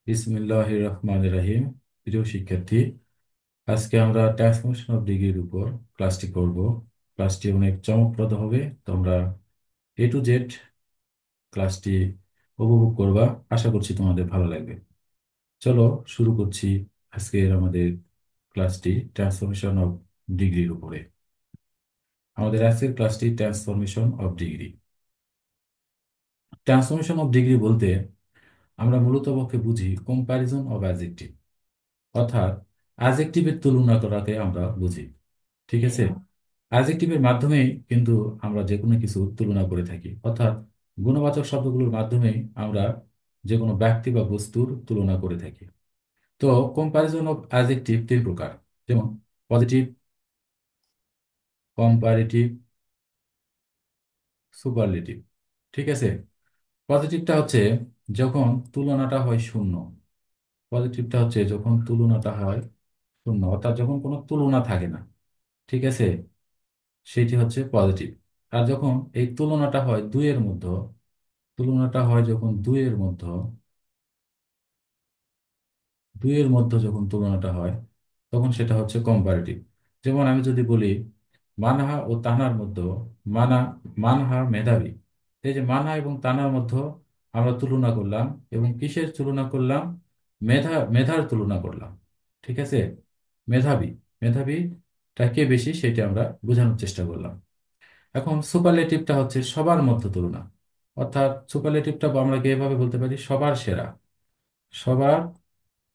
বিসমিল্লাহির রহমানির রহিম। প্রিয় শিক্ষার্থী, আজকে আমরা ট্রান্সফরমেশন অফ ডিগ্রির উপর ক্লাসটি করব। ক্লাসটি অনেক চমকপ্রদ হবে। তোমরা A to Z ক্লাসটি উপভোগ করবা। আশা করছি তোমাদের ভালো লাগবে। চলো শুরু করছি আজকের আমাদের ক্লাসটি ট্রান্সফরমেশন অফ ডিগ্রির উপরে। আমাদের আজকের ক্লাসটি transformation of degree. Transformation of degree বলতে আমরা মূলত পক্ষে বুঝি কম্প্যারিজন অফ অ্যাডজেক্টিভ, অর্থাৎ অ্যাডজেক্টিভের তুলনা করাকে আমরা বুঝি। ঠিক আছে, অ্যাডজেক্টিভের মাধ্যমেই কিন্তু আমরা যে কোনো কিছু তুলনা করে থাকি, অর্থাৎ গুণবাচক শব্দগুলোর মাধ্যমেই আমরা যে কোনো ব্যক্তি বা বস্তুর তুলনা করে থাকি। তো কম্প্যারিজন অফ অ্যাডজেক্টিভ তিন প্রকার, যেমন পজিটিভ, কম্পারেটিভ, সুপারলেটিভ। ঠিক আছে, পজিটিভটা হচ্ছে যখন তুলনাটা হয় শূন্য। পজিটিভটা হচ্ছে যখন তুলনাটা হয় শূন্য, অর্থাৎ যখন কোনো তুলনা থাকে না। ঠিক আছে, সেটি হচ্ছে পজিটিভ। আর যখন এই তুলনাটা হয় দুইয়ের মধ্যে, তুলনাটা হয় যখন দুইয়ের মধ্যে যখন তুলনাটা হয়, তখন সেটা হচ্ছে কম্পারেটিভ। যেমন আমি যদি বলি মানহা ও তানার মধ্যে, মানা মানহা মেধাবী। এই যে মানহা এবং তানার মধ্যে আমরা তুলনা করলাম, এবং কিসের তুলনা করলাম? মেধার তুলনা করলাম। ঠিক আছে, মেধাবী, মেধাবীটা কে বেশি সেটা আমরা বোঝানোর চেষ্টা করলাম। এখন সুপারলেটিভটা হচ্ছে সবার মধ্যে তুলনা, অর্থাৎ সুপারলেটিভটা আমরা এভাবে বলতে পারি সবার সেরা, সবার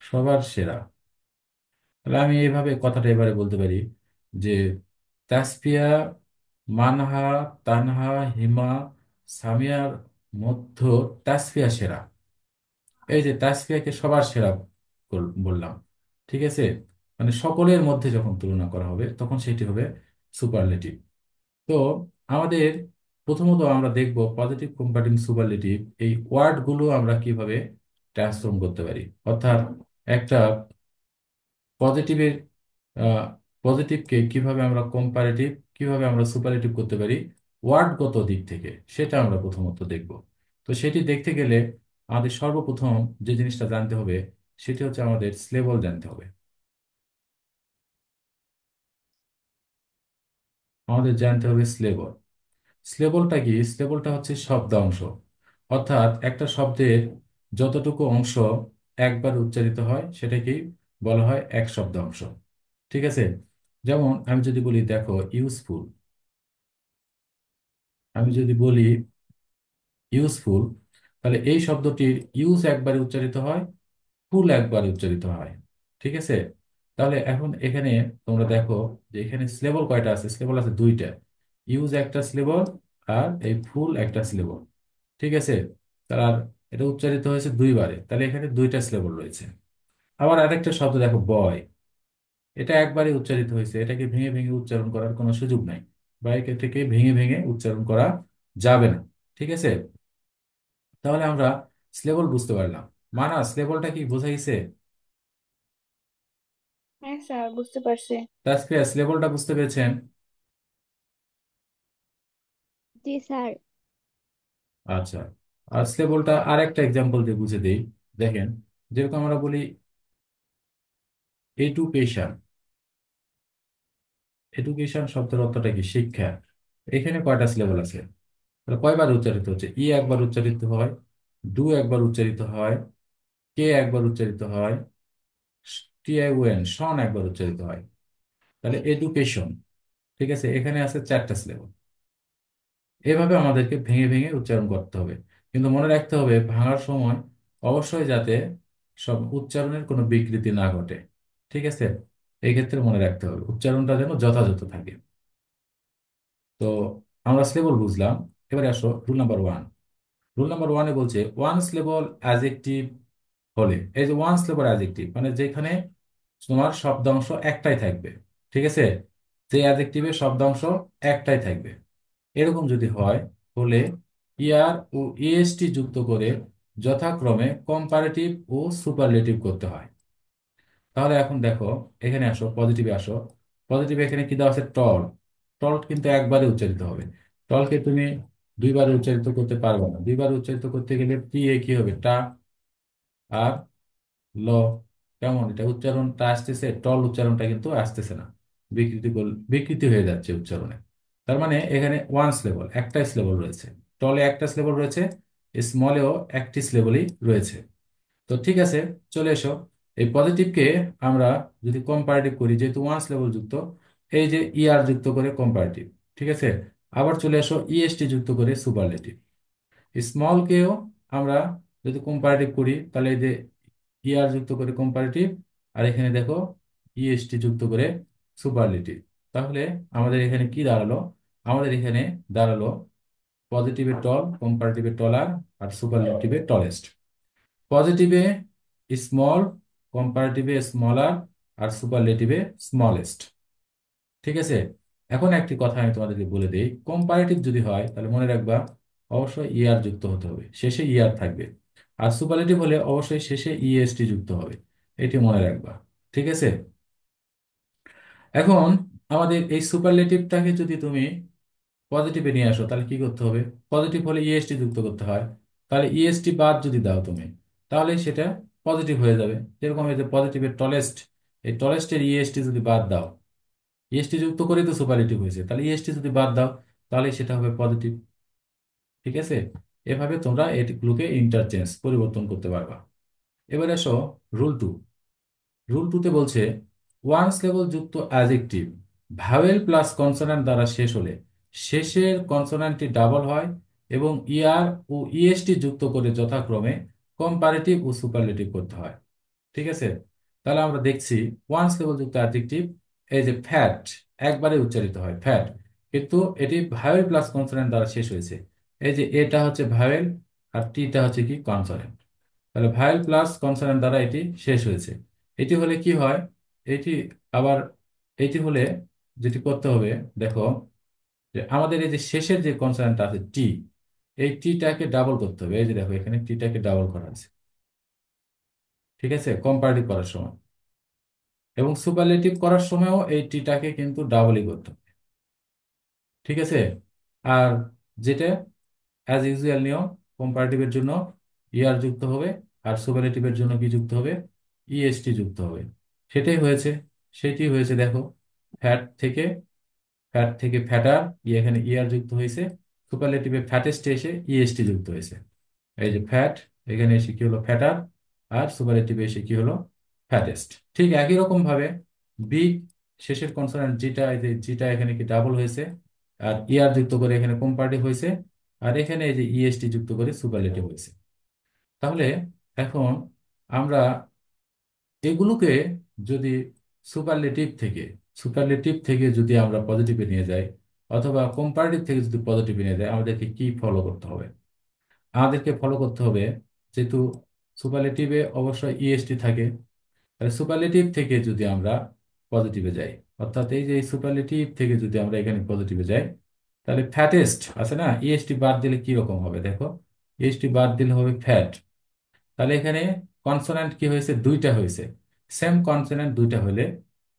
সবার সেরা। তাহলে আমি এইভাবে কথাটা এবারে বলতে পারি যে তাসফিয়া, মানহা, তানহা, হিমা, সামিয়ার মধ্য তাসফিয়া সেরা। এই যে তাসফিয়াকে সবার সেরা বললাম। ঠিক আছে, মানে সকলের মধ্যে যখন তুলনা করা হবে তখন সেটি হবে সুপারলেটিভ। তো আমাদের প্রথমত আমরা দেখব পজিটিভ, কম্পারেটিভ, সুপারলেটিভ এই ওয়ার্ডগুলো আমরা কিভাবে ট্রান্সফর্ম করতে পারি, অর্থাৎ একটা পজিটিভের পজিটিভকে কিভাবে আমরা কম্পারেটিভ, কিভাবে আমরা সুপারলেটিভ করতে পারি ওয়ার্ডগত দিক থেকে, সেটা আমরা প্রথমত দেখব। তো সেটি দেখতে গেলে আমাদের সর্বপ্রথম যে জিনিসটা জানতে হবে সেটি হচ্ছে আমাদের স্লেবল জানতে হবে। আমাদের জানতে হবে স্লেবল। স্লেবলটা কি? স্লেবলটা হচ্ছে শব্দাংশ, অর্থাৎ একটা শব্দের যতটুকু অংশ একবার উচ্চারিত হয় সেটাকেই বলা হয় এক শব্দাংশ। ঠিক আছে, যেমন আমি যদি বলি দেখো ইউজফুল, আমি যদি বলি ইউজফুল, তাহলে এই শব্দটির ইউজ একবারে উচ্চারিত হয়, ফুল একবারে উচ্চারিত হয়। ঠিক আছে, তাহলে এখন এখানে তোমরা দেখো যে এখানে সিলেবল কয়টা আছে? সিলেবল আছে দুইটা, ইউজ একটা সিলেবল আর এই ফুল একটা সিলেবল। ঠিক আছে, তার এটা উচ্চারিত হয়েছে দুইবারে, তাহলে এখানে দুইটা সিলেবল রয়েছে। আবার আরেকটা শব্দ দেখো বয়, এটা একবারে উচ্চারিত হয়েছে, এটাকে ভেঙে ভেঙে উচ্চারণ করার কোনো সুযোগ নাই, বা এটাকে ভেঙে ভেঙে উচ্চারণ করা যাবে না। ঠিক আছে, তাহলে আমরা স্লেবল বুঝতে পারলাম। মানা স্লেবলটা কি বোঝা গেছে? হ্যাঁ স্যার, বুঝতে পারছি। তাসফিয়া স্লেবলটা বুঝতে পেরেছেন? জি স্যার। আচ্ছা, আর স্লেবলটা আর একটা এক্সাম্পল দিয়ে বুঝে দেই। দেখেন, যেরকম আমরা বলি এডুকেশন, এডুকেশন শব্দের অর্থটা কি? শিক্ষা। এখানে কয়টা সিলেবল আছে? তাহলে কয়বার উচ্চারিত হচ্ছে? ই একবার উচ্চারিত হয়, ডু একবার উচ্চারিত হয়, কে একবার উচ্চারিত হয়, টি আই ও এন শন একবার উচ্চারিত হয়। তাহলে এডুকেশন। ঠিক আছে, এখানে আছে চারটা সিলেবল। এভাবে আমাদেরকে ভেঙে ভেঙে উচ্চারণ করতে হবে, কিন্তু মনে রাখতে হবে ভাঙার সময় অবশ্যই যাতে সব উচ্চারণের কোনো বিকৃতি না ঘটে। ঠিক আছে, এই ক্ষেত্রে মনে রাখতে হবে উচ্চারণটা যেন যথাযথ থাকে। তো আমরা সিলেবল বুঝলাম। এবারে আসো rule number one. Rule number ওয়ানে বলছে ওয়ান সিলেবল অ্যাজেক্টিভ হলে, এই যে ওয়ান সিলেবল অ্যাজেক্টিভ মানে যেখানে তোমার শব্দাংশ একটাই থাকবে। ঠিক আছে, যে অ্যাজেক্টিভের শব্দাংশ একটাই থাকবে, এরকম যদি হয় হলে ইয়ার ও ইএসটি যুক্ত করে যথাক্রমে কম্পারেটিভ ও সুপারলেটিভ করতে হয়। তাহলে এখন দেখো, এখানে আসো পজিটিভে আসো। পজিটিভ এখানে কি দেওয়া আছে? টল। টল কিন্তু একবারে উচ্চারিত হবে, টলকে তুমি দুইবার উচ্চারিত করতে পারবে না। দুইবার উচ্চারিত করতে গেলে টি এ কি হবে? টা। আর ল। কেমন এটা উচ্চারণটা আসতেছে, টল উচ্চারণটা কিন্তু আসতেছে না, বিকৃতি হয়ে যাচ্ছে উচ্চারণে। তার মানে এখানে ওয়ান স্লেবল, একটা স্লেবল রয়েছে, টলে একটা স্লেবল রয়েছে, স্মলেও একটি স্লেবলই রয়েছে। তো ঠিক আছে, চলে এসো। এই পজিটিভকে আমরা যদি কম্পারেটিভ করি, যেহেতু ওয়ান্স লেভেল যুক্ত, এই যে ইআর যুক্ত করে কম্পারেটিভ। ঠিক আছে, আবার চলে এসো ইএসটি যুক্ত করে সুপারলেটিভ। স্মলকেও আমরা যদি কম্পারেটিভ করি, তাহলে এই যে ইআর যুক্ত করে কম্পারেটিভ, আর এখানে দেখো ইএসটি যুক্ত করে সুপারলেটিভ। তাহলে আমাদের এখানে কি দাঁড়ালো? আমাদের এখানে দাঁড়ালো পজিটিভের টল, কম্পারেটিভের টলার, আর সুপারলেটিভের টলেস্ট। পজিটিভে স্মল, কম্পারেটিভে স্মলার, আর সুপারলেটিভে স্মলেস্ট। ঠিক আছে, এখন একটি কথা আমি তোমাদেরকে বলে দিই, কম্পারেটিভ যদি হয় তাহলে মনে রাখবা অবশ্যই ইআর যুক্ত হতে হবে, শেষে ইআর থাকবে। আর সুপারলেটিভ হলে অবশ্যই শেষে ইএসটি যুক্ত হবে, এটি মনে রাখবা। ঠিক আছে, এখন আমাদের এই সুপারলেটিভটাকে যদি তুমি পজিটিভে নিয়ে আসো, তাহলে কি করতে হবে? পজিটিভ হলে ইএসটি যুক্ত করতে হয়, তাহলে ইএসটি বাদ যদি দাও তুমি, তাহলে সেটা পজিটিভ হয়ে যাবে। যেরকম এই যে পজিটিভের টলেস্ট, এই টলেস্টের ইএসটি যদি বাদ দাও, ইএসটি যুক্ত করে তো সুপারলেটিভ হয়েছে, তাহলে ইএসটি যদি বাদ দাও তাহলে সেটা হবে পজিটিভ। ঠিক আছে, এভাবে তোমরা এটিগুলোকে ইন্টারচেঞ্জ পরিবর্তন করতে পারবা। এবার আসো রুল টু। রুল টুতে বলছে ওয়ান্স লেভেল যুক্ত অ্যাডজেক্টিভ ভাওয়েল প্লাস কনসোন্যান্ট দ্বারা শেষ হলে শেষের কনসোন্যান্টটি ডাবল হয় এবং ইআর ও ইএসটি যুক্ত করে যথাক্রমে কম্পারেটিভ ও সুপারলেটিভ করতে হয়। ঠিক আছে, তাহলে আমরা দেখছি ওয়ান্স লেভেল যুক্ত অ্যাডজেক্টিভ, এই যে ফ্যাট, একবারে উচ্চারিত হয় ফ্যাট, কিন্তু এটি ভাওয়েল প্লাস কনসোন্যান্ট দ্বারা শেষ হয়েছে। এই যে এটা হচ্ছে ভাওয়েল, আর টিটা হচ্ছে কি কনসোন্যান্ট। তাহলে ভায়েল প্লাস কনসোন্যান্ট দ্বারা এটি শেষ হয়েছে। এটি হলে কি হয়? এটি আবার, এটি হলে যেটি করতে হবে, দেখো যে আমাদের এই যে শেষের যে কনসোন্যান্ট আছে টি, এই টিটাকে ডাবল করতে হবে। এই যে দেখো এখানে টিটাকে ডাবল করা আছে। ঠিক আছে, কম্পারেটিভ করার সময় এবং সুপারলেটিভ করার সময়ও এই টিটাকে কিন্তু ডাবলই করতে হবে। ঠিক আছে, আর যেটা অ্যাজ ইউজুয়াল নিয়ম, কম্পারেটিভের জন্য ইয়ার যুক্ত হবে, আর সুপারলেটিভের জন্য কি যুক্ত হবে? ইএসটি যুক্ত হবে। সেটাই হয়েছে, সেটি হয়েছে দেখো, ফ্যাট থেকে, ফ্যাট থেকে ফ্যাটার, এখানে ইয়ার যুক্ত হয়েছে, সুপারলেটিভে ফ্যাটেস্টে এসে ইএসটি যুক্ত হয়েছে। এই যে ফ্যাট, এখানে এসে কি হলো? ফ্যাটার। আর সুপারলেটিভে এসে কি হলো? ফ্যাটেস্ট। ঠিক একই রকম ভাবে বি, শেষের কনসোনেন্ট জিটা, এই যে জিটা এখানে কি ডাবল হয়েছে, আর ইয়ার যুক্ত করে এখানে কম্পারেটিভ হয়েছে, আর এখানে এই যে ইএসটি যুক্ত করে সুপারলেটিভ হয়েছে। তাহলে এখন আমরা এগুলোকে যদি সুপারলেটিভ থেকে, সুপারলেটিভ থেকে যদি আমরা পজিটিভে নিয়ে যাই, অথবা কম্পারেটিভ থেকে যদি পজিটিভে নিয়ে যাই, আমাদেরকে কি ফলো করতে হবে? আমাদেরকে ফলো করতে হবে, যেহেতু সুপারলেটিভে অবশ্যই ইএসটি থাকে, তাহলে সুপারলেটিভ থেকে যদি আমরা পজিটিভে যাই, অর্থাৎ এই যে সুপারলেটিভ থেকে যদি আমরা এখানে পজিটিভে যাই, তাহলে ফ্যাটেস্ট আছে না, ইএসটি বাদ দিলে কি রকম হবে দেখো, ইএসটি বাদ দিলে হবে ফ্যাট। তাহলে এখানে কনসোন্যান্ট কি হয়েছে? দুইটা হয়েছে। সেম কনসোন্যান্ট দুইটা হলে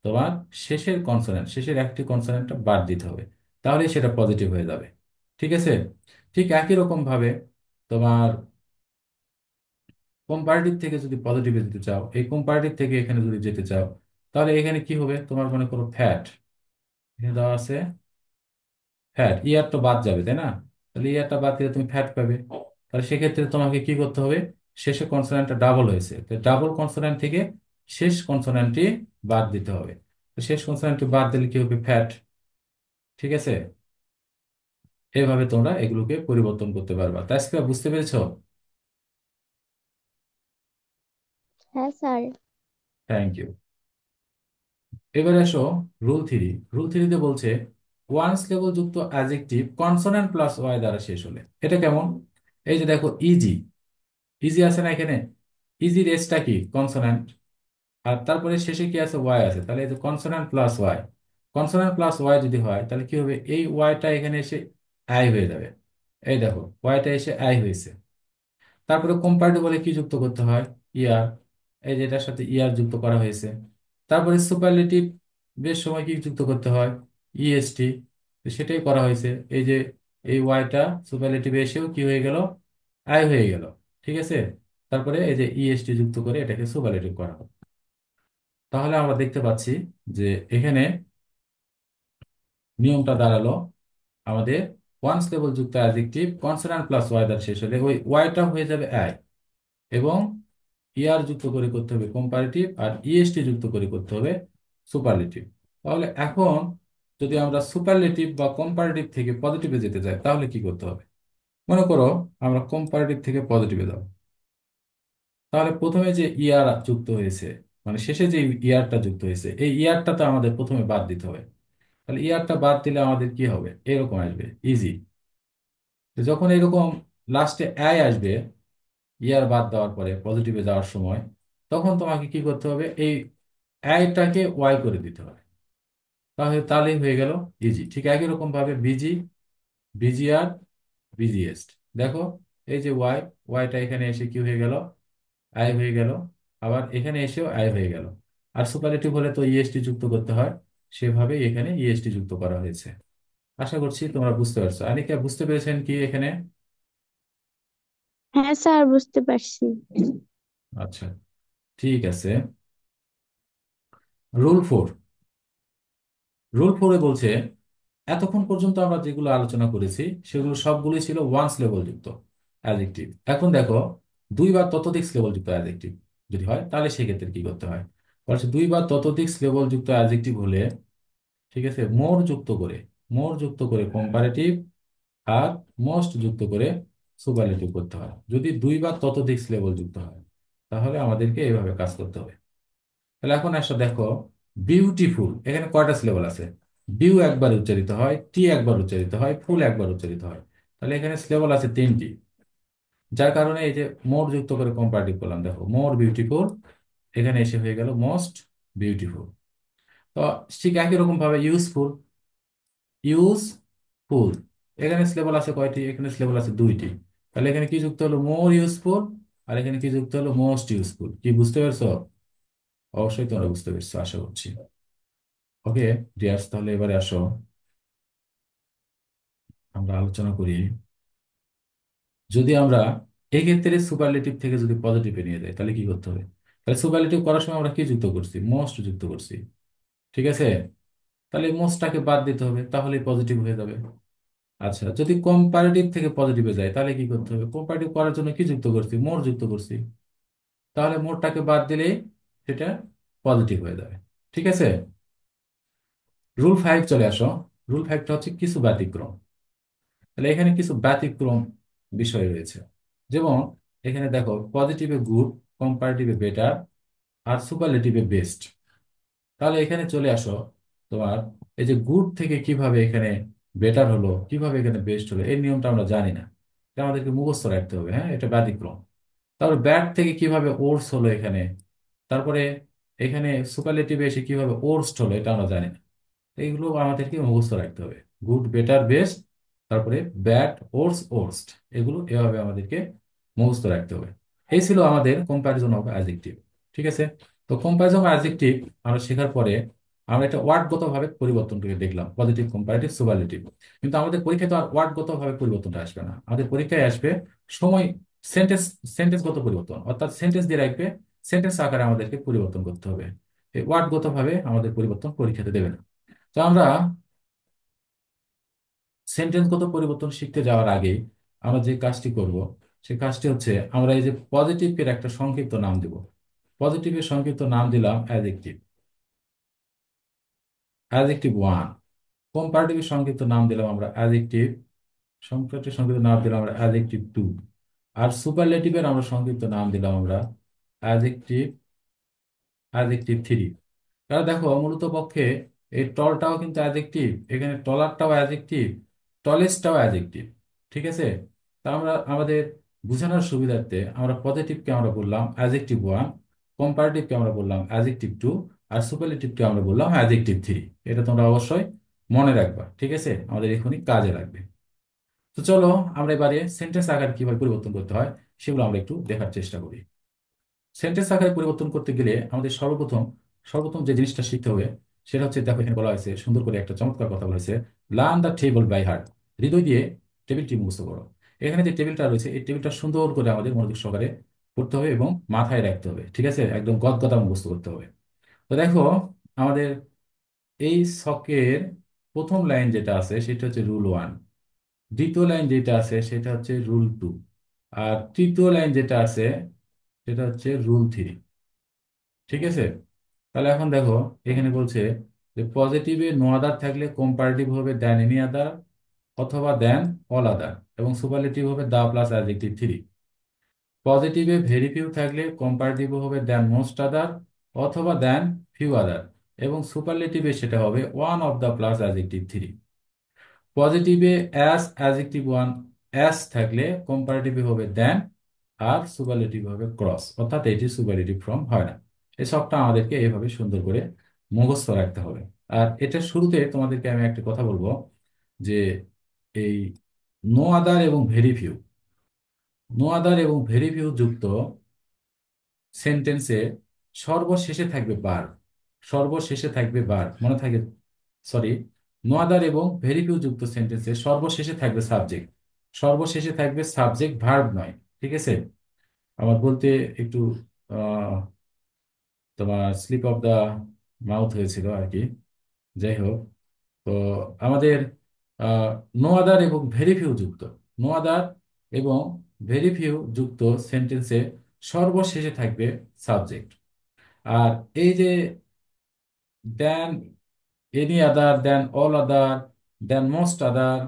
তোমার শেষের কনসোন্যান্ট, শেষের একটি কনসোন্যান্টটা বাদ দিতে হবে, তাহলে সেটা পজিটিভ হয়ে যাবে। ঠিক আছে, ঠিক একই রকম ভাবে তোমার কম্পারেটিভ থেকে যদি পজিটিভে যেতে চাও, এই কম্পারেটিভ থেকে এখানে যদি যেতে চাও, তাহলে এখানে কি হবে? তোমার মনে করো ফ্যাট, এখানে দেওয়া আছে ফ্যাট, ইয়ার তো বাদ যাবে তাই না? তাহলে ইয়ারটা বাদ দিলে তুমি ফ্যাট পাবে। তাহলে সেক্ষেত্রে তোমাকে কি করতে হবে? শেষে কনসোন্যান্টটা ডাবল হয়েছে, তো ডাবল কনসোন্যান্ট থেকে শেষ কনসোন্যান্টটি বাদ দিতে হবে। তো শেষ কনসোন্যান্টটি বাদ দিলে কি হবে? ফ্যাট। ঠিক আছে, এইভাবে তোমরা এগুলোকে পরিবর্তন করতে পারবা। তাই আজকে বুঝতে পেরেছো? হ্যাঁ স্যার। Thank you. এবারে আসো রুল থ্রি। রুল থ্রিতে বলছে ওয়ান্স লেভেল যুক্ত অ্যাডজেক্টিভ কনসোন্যান্ট প্লাস ওয়াই দ্বারা শেষ হলে। এটা কেমন? এই যে দেখো ইজি, ইজি আছে না এখানে, ইজি রেসটা কি? কনসোন্যান্ট, আর তারপরে শেষে কি আছে? ওয়াই আছে। তাহলে এই যে consonant plus Y, consonant plus Y যদি হয় তাহলে কি হবে? এই ওয়াইটা এখানে এসে আই হয়ে যাবে। এই দেখো ওয়াইটা এসে আই হয়েছে। তারপরে কম্পারেটিভ বলে কি যুক্ত করতে হয়? ইয়ার, এই যে এটার সাথে ইয়ার যুক্ত করা হয়েছে। তারপরে সুপারলেটিভ বেশ সময় কি যুক্ত করতে হয়? ইএসটি, সেটাই করা হয়েছে। এই যে এই ওয়াইটা সুপারলেটিভ এসেও কি হয়ে গেল? আই হয়ে গেল। ঠিক আছে, তারপরে এই যে ইএসটি যুক্ত করে এটাকে সুপারলেটিভ করা হবে। তাহলে আমরা দেখতে পাচ্ছি যে এখানে নিয়মটা দাঁড়ালো আমাদের ওয়ান্স লেভেল যুক্ত অ্যাডজেক্টিভ কনসোনান্ট প্লাস ওয়াই দ্বারা শেষ হলে ওই ওয়াইটা হয়ে যাবে আই, এবং ইয়ার যুক্ত করে করতে হবে কম্পারেটিভ, আর ইএসটি যুক্ত করে করতে হবে সুপারলেটিভ। তাহলে এখন যদি আমরা সুপারলেটিভ বা কম্পারেটিভ থেকে পজিটিভে যেতে চাই তাহলে কি করতে হবে? মনে করো আমরা কম্পারেটিভ থেকে পজিটিভে যাব, তাহলে প্রথমে যে ইয়ার যুক্ত হয়েছে, মানে শেষে যে ইয়ারটা যুক্ত হয়েছে, এই ইয়ারটা তো আমাদের প্রথমে বাদ দিতে হবে। তাহলে ইয়ারটা বাদ দিলে আমাদের কি হবে? এরকম আসবে, ইজি। যখন এরকম লাস্টে আই আসবে ইয়ার বাদ দেওয়ার পরে পজিটিভে যাওয়ার সময়, তখন তোমাকে কি করতে হবে? এই আইটাকে ওয়াই করে দিতে হবে। তাহলে তাহলেই হয়ে গেল ইজি। ঠিক একই রকম ভাবে বিজি, বিজিআর, বিজিএস্ট। দেখো এই যে ওয়াই, ওয়াইটা এখানে এসে কি হয়ে গেল? আই হয়ে গেল। আবার এখানে এসেও আই হয়ে গেল। আর সুপারলেটিভ হলে তো ইএসটি যুক্ত করতে হয়, সেভাবে এখানে ইএসটি যুক্ত করা হয়েছে। আশা করছি তোমরা বুঝতে পারছো। আনিকা, বুঝতে পেরেছেন কি এখানে? হ্যাঁ স্যার, বুঝতে পারছি। আচ্ছা, ঠিক আছে। রুল 4। রুল 4 বলছে এতক্ষণ পর্যন্ত আমরা যেগুলো আলোচনা করেছি সেগুলো সবগুলোই ছিল ওয়ান্স লেভেল যুক্ত অ্যাডজেক্টিভ। এখন দেখো দুই বা ততোধিক লেভেল যুক্ত অ্যাডজেক্টিভ যদি হয় তাহলে সেক্ষেত্রে কি করতে হয়? বলছে দুই বা ততোধিক লেভেল যুক্ত অ্যাডজেক্টিভ হলে, ঠিক আছে, মোর যুক্ত করে কম্পারেটিভ, আর মোস্ট যুক্ত করে সুপারলেটিভ করতে হয়। যদি দুই বা ততোধিক লেভেল যুক্ত হয় তাহলে আমাদেরকে এইভাবে কাজ করতে হবে। তাহলে এখন আসো দেখো, বিউটিফুল এখানে কয়টা সিলেবল আছে? বিউ একবার উচ্চারিত হয়, টি একবার উচ্চারিত হয়, ফুল একবার উচ্চারিত হয়। তাহলে এখানে সিলেবল আছে 3টি। যার কারণে এই যে মোর যুক্ত করে কম্পারেটিভ করলাম, দেখো মোর বিউটিফুল এখানে এসে হয়ে গেল মোস্ট বিউটিফুল। তো ঠিক একই রকম ভাবে ইউজফুল এখানে সিলেবল আছে কয়টি? এখানে সিলেবল আছে 2টি। তাহলে এখানে কি যুক্ত হলো? মোর ইউজফুল। আর এখানে কি যুক্ত হলো? Most useful. কি বুঝতে পারছো? অবশ্যই তোমরা বুঝতে পেরেছো আশা করছি। ওকে ডিয়ার্স, তাহলে এবারে আসো আমরা আলোচনা করি, যদি আমরা এক্ষেত্রে সুপারলেটিভ থেকে যদি পজিটিভে নিয়ে যাই তাহলে কি করতে হবে? তাহলে সুপারলেটিভ করার সময় আমরা কি যুক্ত করছি? মোস্ট যুক্ত করছি, ঠিক আছে। তাহলে মোস্টটাকে বাদ দিতে হবে, তাহলেই পজিটিভ হয়ে যাবে। আচ্ছা, যদি কম্পারেটিভ থেকে পজিটিভে যায় তাহলে কি করতে হবে? কম্পারেটিভ করার জন্য কি যুক্ত করছি? মোর যুক্ত করছি। তাহলে মোরটাকে বাদ দিলেই সেটা পজিটিভ হয়ে যাবে, ঠিক আছে। রুল 5 চলে আসো। রুল 5টা হচ্ছে কিছু ব্যতিক্রম। তাহলে এখানে কিছু ব্যতিক্রম বিষয় রয়েছে। যেমন এখানে দেখো পজিটিভে গুড, কম্পারেটিভে বেটার, আর সুপারলেটিভে বেস্ট। তাহলে এখানে চলে আসো, তোমার এই যে গুড থেকে কিভাবে এখানে বেটার হলো, কিভাবে এখানে বেস্ট হলো, এই নিয়মটা আমরা জানি না। এটা আমাদেরকে মুখস্থ রাখতে হবে, হ্যাঁ, এটা ব্যতিক্রম। তারপর ব্যাড থেকে কিভাবে ওর্স হলো এখানে, তারপরে এখানে সুপারলেটিভে এসে কিভাবে ওর্স্ট হলো এটা আমরা জানি না। এইগুলো আমাদেরকে মুখস্থ রাখতে হবে। গুড, বেটার, বেস্ট, তারপরে ব্যাড, ওর্স, ওর্স্ট, এগুলো এভাবে আমাদেরকে মুখস্থ রাখতে হবে। এই ছিল আমাদের কম্প্যারিজন অফ অ্যাডজেক্টিভ, ঠিক আছে। তো কম্প্যারিজন অফ অ্যাডজেক্টিভ আমরা শেখার পরে আমরা এটা ওয়ার্ডগত ভাবে পরিবর্তন করে দেখলাম, পজিটিভ, কম্পারেটিভ, সুপারলেটিভ। কিন্তু আমাদের পরীক্ষায় তো আর ওয়ার্ডগত ভাবে পরিবর্তনটা আসবে না, আমাদের পরীক্ষায় আসবে সময়, সেন্টেন্স, সেন্টেন্সগত পরিবর্তন, অর্থাৎ সেন্টেন্স দিয়ে রাখবে, সেন্টেন্স আকারে আমাদেরকে পরিবর্তন করতে হবে। এই ওয়ার্ডগত ভাবে আমাদের পরিবর্তন পরীক্ষাতে দেবে না। তো আমরা সেন্টেন্সগত পরিবর্তন শিখতে যাওয়ার আগে আমরা যে কাজটি করব, সেই কাজটি হচ্ছে আমরা এই যে পজিটিভের একটা সংক্ষিপ্ত নাম দেব। পজিটিভের সংক্ষিপ্ত নাম দিলাম অ্যাডজেক্টিভ, অ্যাডজেক্টিভ 1। কম্পারেটিভের সংক্ষিপ্ত নাম দিলাম আমরা অ্যাডজেক্টিভ, সংক্ষিপ্ত নাম দিলাম আমরা অ্যাডজেক্টিভ 2। আর সুপারলেটিভের আমরা সংক্ষিপ্ত নাম দিলাম আমরা অ্যাডজেক্টিভ, অ্যাডজেক্টিভ 3। তাহলে দেখো মূলত পক্ষে এই টলটাও কিন্তু অ্যাডজেক্টিভ, এখানে টলারটাও অ্যাডজেক্টিভ, টলেস্টটাও অ্যাডজেক্টিভ, ঠিক আছে। তা আমরা আমাদের বোঝানোর সুবিধার্থে আমরা পজিটিভকে আমরা বললাম অ্যাডজেক্টিভ 1, কম্পারেটিভকে আমরা বললাম অ্যাডজেক্টিভ 2, আর সুপারলেটিভকে আমরা বললাম অ্যাডজেক্টিভ 3। এটা তোমরা অবশ্যই মনে রাখবা, ঠিক আছে, আমাদের এখনই কাজে লাগবে। তো চলো আমরা এবারে সেন্টেন্স আকার কিভাবে পরিবর্তন করতে হয় সেগুলো আমরা একটু দেখার চেষ্টা করি। সেন্টেন্স আকারে পরিবর্তন করতে গেলে আমাদের সর্বপ্রথম সর্বপ্রথম যে জিনিসটা শিখতে হবে সেটা হচ্ছে, দেখো এখানে বলা হয়েছে, সুন্দর করে একটা চমৎকার কথা বলা হয়েছে, learn the table by heart. হৃদয় দিয়ে টেবিলটি মুখস্থ করো। এখানে যে টেবিলটা রয়েছে এই টেবিলটা সুন্দর করে আমাদের মনোযোগ সহকারে করতে হবে এবং মাথায় রাখতে হবে, ঠিক আছে, একদম গদগদা মুখস্থ করতে হবে। তো দেখো, আমাদের এই ছকের প্রথম লাইন যেটা আছে সেটা হচ্ছে রুল 1, দ্বিতীয় লাইন যেটা আছে সেটা হচ্ছে রুল 2, আর তৃতীয় লাইন যেটা আছে সেটা হচ্ছে রুল 3। ঠিক আছে, তাহলে এখন দেখো, এখানে বলছে যে পজিটিভে নো আদার থাকলে কম্পারেটিভ হবে দেন এনি আদার অথবা দেন অল আদার, এবং সুপারলেটিভ হবে দা প্লাস অ্যাডজেক্টিভ 3। পজিটিভে ভেরি ফিউ থাকলে কম্পারেটিভ হবে দেন মোস্ট আদার অথবা দেন ফিউ আদার, এবং সুপারলেটিভে সেটা হবে one of the plus adjective 3। পজিটিভে অ্যাডজেক্টিভ 1 অ্যাস থাকলে কম্পারেটিভে হবে দেন, আর সুপারলেটিভ হবে ক্রস, অর্থাৎ এটি সুপারলেটিভ ফর্ম হয় না। এই সবটা আমাদেরকে এইভাবে সুন্দর করে মুখস্থ রাখতে হবে। আর এটা শুরুতে তোমাদেরকে আমি একটা কথা বলবো, যে এই নো আদার এবং ভেরি ফিউ, নো আদার এবং ভেরি ফিউ যুক্ত সেন্টেন্সে সর্বশেষে থাকবে বার, সর্বশেষে থাকবে বার, মনে থাকে, সরি, নো আদার এবং ভেরি ফিউ যুক্ত সেন্টেন্সে সর্বশেষে থাকবে সাবজেক্ট, সর্বশেষে থাকবে সাবজেক্ট, ভার্ব নয়। ঠিক আছে, আমার বলতে একটু আহ, তোমার স্লিপ অফ দা মাউথ হয়েছিল আর কি। যাই হোক, তো আমাদের নো আদার এবং ভেরি ফিউ যুক্ত, নো আদার এবং ভেরি ফিউ যুক্ত সেন্টেন্সে সর্বশেষে থাকবে সাবজেক্ট। আর এই যে than any other, than all other, than most other,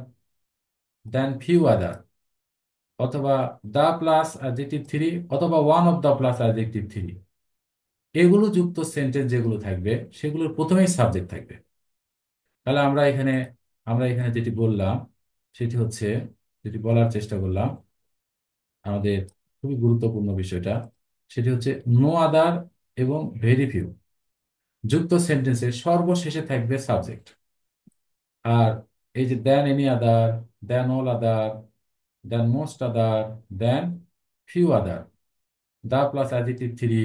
than few other, অথবা দা প্লাস অ্যাডজেক্টিভ 3, অথবা one of the plus adjective 3, এগুলো যুক্ত সেন্টেন্স যেগুলো থাকবে সেগুলোর প্রথমেই সাবজেক্ট থাকবে। তাহলে আমরা এখানে যেটি বললাম সেটি হচ্ছে, যেটি বলার চেষ্টা করলাম, আমাদের খুবই গুরুত্বপূর্ণ বিষয়টা, সেটি হচ্ছে নো আদার এবং ভেরি ফিউ যুক্ত সেন্টেন্সের সর্বশেষে থাকবে সাবজেক্ট। আর এই যে than any other, than all other, than most other, than few other, the plus adjective 3,